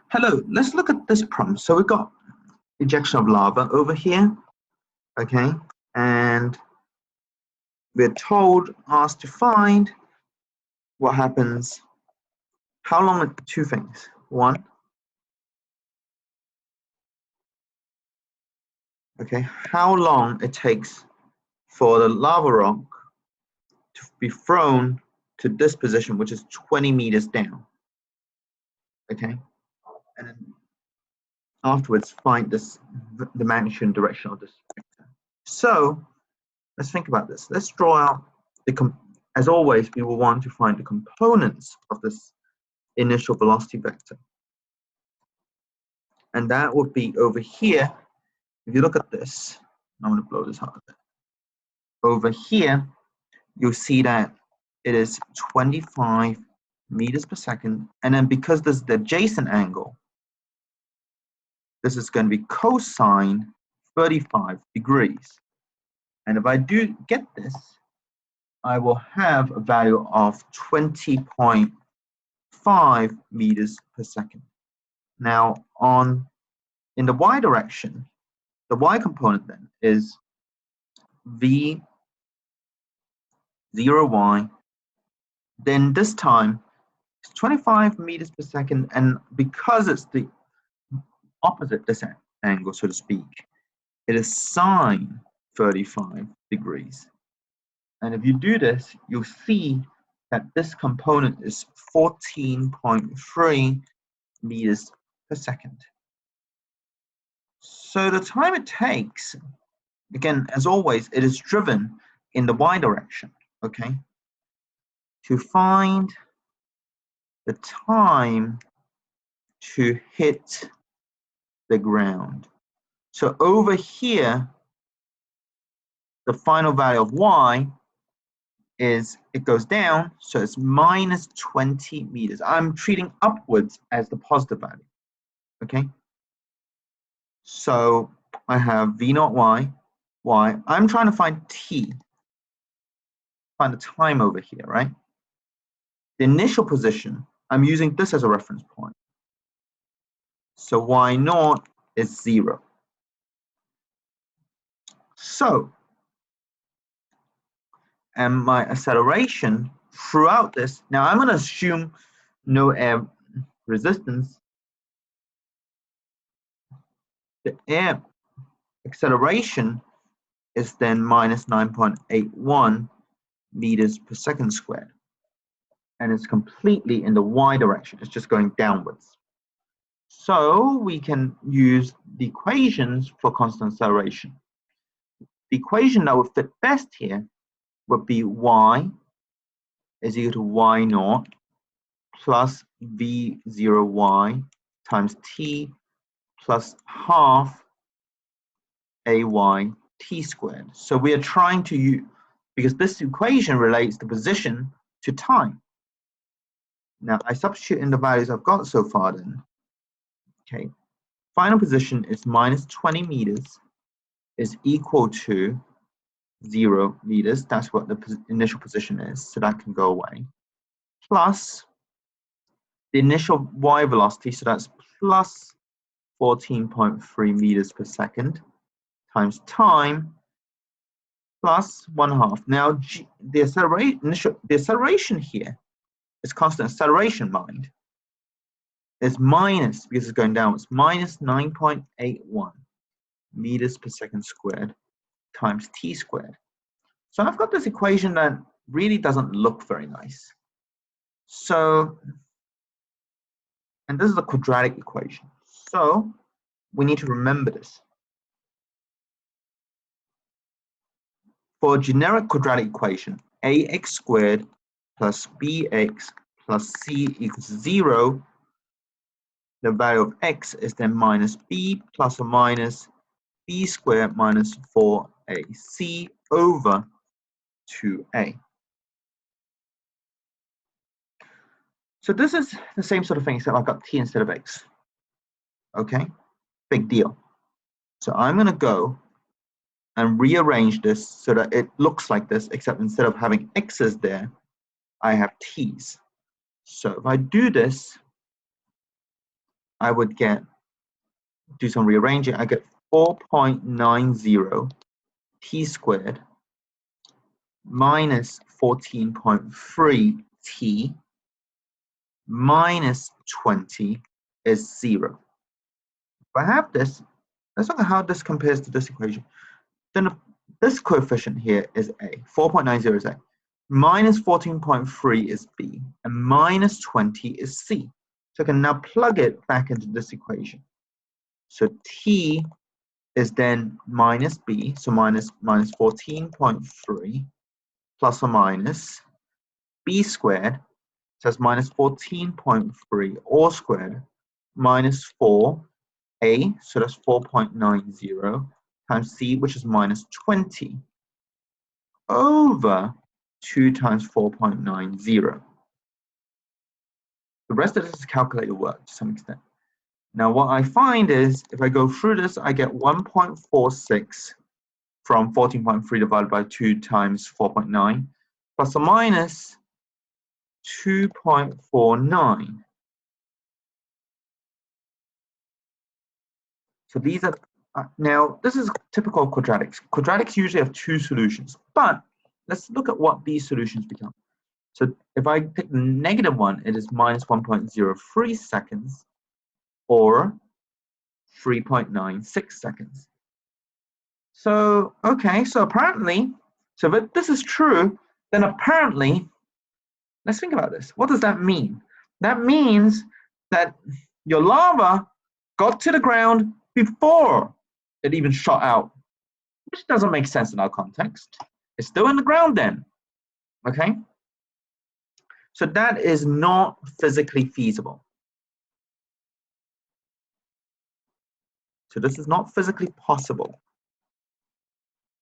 Hello, let's look at this problem. So we've got ejection of lava over here, okay? And we're asked to find what happens, how long, two things. One, okay, how long it takes for the lava rock to be thrown to this position, which is 20 meters down, okay? And then afterwards, find the magnitude and direction of this vector. So let's think about this. Let's draw out as always, we will want to find the components of this initial velocity vector. And that would be over here. If you look at this, I'm going to blow this out a bit. Over here, you'll see that it is 25 meters per second. And then because this is the adjacent angle, this is going to be cosine 35 degrees. And if I do get this, I will have a value of 20.5 meters per second. Now, in the y direction, the y component then is v 0y. Then this time it's 25 meters per second, and because it's the opposite this angle, so to speak, it is sine 35 degrees. And if you do this, you'll see that this component is 14.3 meters per second. So the time it takes, again, as always, it is driven in the y direction, okay? To find the time to hit the ground. So over here, the final value of y is, it goes down, so it's minus 20 meters. I'm treating upwards as the positive value, okay? So I have v naught y. I'm trying to find t, find the time over here, right? The initial position, I'm using this as a reference point. So y naught is 0. So, and my acceleration throughout this, now I'm going to assume no air resistance. The air acceleration is then minus 9.81 meters per second squared. And it's completely in the y direction. It's just going downwards. So we can use the equations for constant acceleration. The equation that would fit best here would be y is equal to y naught plus v0y times t plus half ay t squared. So we are trying to use, because this equation relates the position to time. Now I substitute in the values I've got so far then. Okay, final position is minus 20 meters is equal to 0 meters. That's what the initial position is, so that can go away. Plus the initial y velocity, so that's plus 14.3 meters per second times time plus 1/2. Now the acceleration here is constant acceleration, mind. It's minus, because it's going down, it's minus 9.81 meters per second squared times t squared. So I've got this equation that really doesn't look very nice. So, and this is a quadratic equation. So we need to remember this. For a generic quadratic equation, ax squared plus bx plus c equals 0, the value of x is then minus b plus or minus b squared minus 4ac over 2a. So this is the same sort of thing, except I've got t instead of x. Okay, big deal. So I'm going to go and rearrange this so that it looks like this, except instead of having x's there, I have t's. So if I do this, I would do some rearranging. I get 4.90 t squared minus 14.3 t minus 20 is 0. If I have this, let's look at how this compares to this equation. Then this coefficient here is a. 4.90 is a. Minus 14.3 is b. And minus 20 is c. So I can now plug it back into this equation. So t is then minus b. So minus 14.3 plus or minus b squared. So that's minus 14.3 all squared minus 4a. So that's 4.90 times c, which is minus 20, over 2 times 4.90. The rest of this is calculated work to some extent. Now what I find is, if I go through this, I get 1.46 from 14.3 divided by 2 times 4.9, plus or minus 2.49. So these are, now this is typical of quadratics. Quadratics usually have two solutions, but let's look at what these solutions become. So if I pick the negative one, it is minus 1.03 seconds or 3.96 seconds. So, okay, so apparently, so if this is true, then apparently, let's think about this. What does that mean? That means that your lava got to the ground before it even shot out, which doesn't make sense in our context. It's still in the ground then, okay? So that is not physically feasible. So this is not physically possible.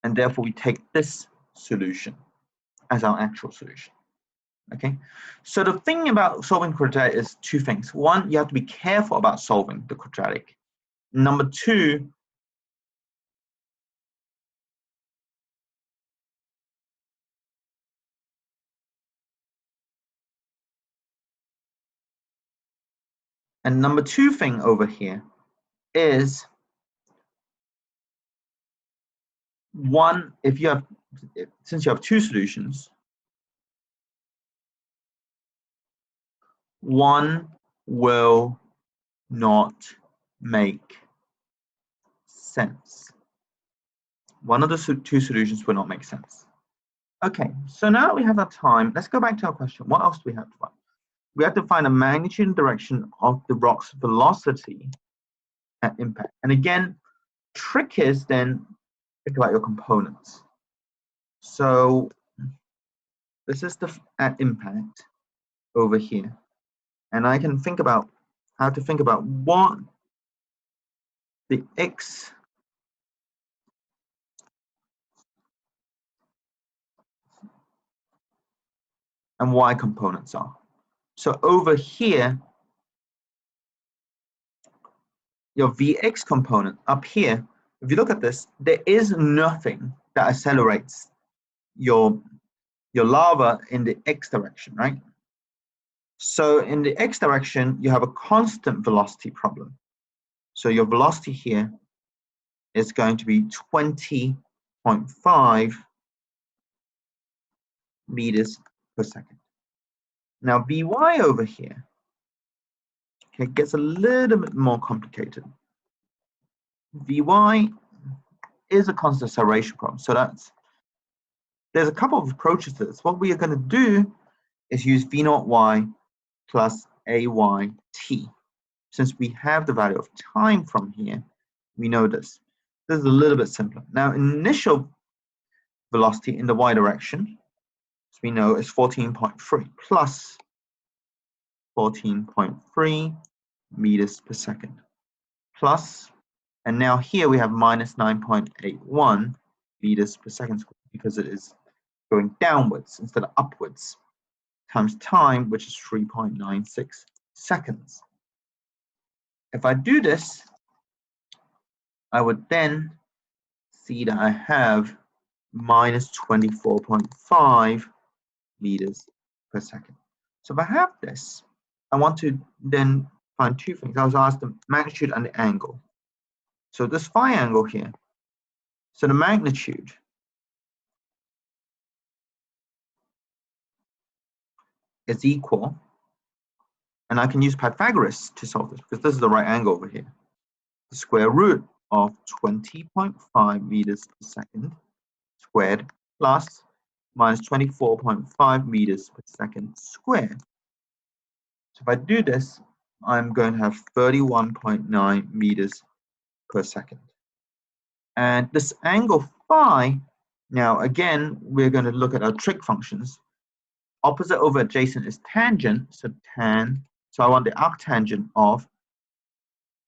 And therefore we take this solution as our actual solution. Okay, so the thing about solving quadratic is two things. One, you have to be careful about solving the quadratic. Number two, thing over here is one, since you have two solutions, one will not make sense. One of the two solutions will not make sense. Okay, so now that we have that time, let's go back to our question. What else do we have to find? We have to find the magnitude and direction of the rock's velocity at impact. And again, trick is then think about your components. So this is the at impact over here. And I can think about how to think about what the X and Y components are. So over here, your Vx component up here, if you look at this, there is nothing that accelerates your lava in the X direction, right? So in the X direction, you have a constant velocity problem. So your velocity here is going to be 20.5 meters per second. Now Vy over here, okay, gets a little bit more complicated. Vy is a constant acceleration problem. So there's a couple of approaches to this. What we are going to do is use V0y plus AYT. Since we have the value of time from here, we know this. This is a little bit simpler. Now, initial velocity in the y direction, as we know, is 14.3 plus 14.3 meters per second plus, and now here we have minus 9.81 meters per second squared because it is going downwards instead of upwards, times time, which is 3.96 seconds. If I do this, I would then see that I have minus 24.5 meters per second. So if I have this, I want to then find two things. I was asked the magnitude and the angle. So this phi angle here, so the magnitude is equal, and I can use Pythagoras to solve this because this is the right angle over here. The square root of 20.5 meters per second squared plus minus 24.5 meters per second squared. So if I do this, I'm going to have 31.9 meters per second. And this angle phi, now again, we're going to look at our trig functions. Opposite over adjacent is tangent, so tan. So I want the arctangent of,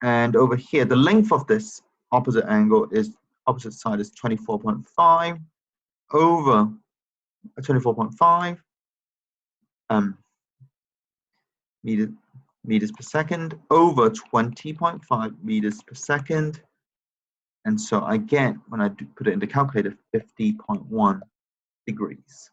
and over here, the length of this opposite angle is, opposite side is 24.5 over 24.5 meters per second over 20.5 meters per second. And so I get, when I put it in the calculator, 50.1 degrees.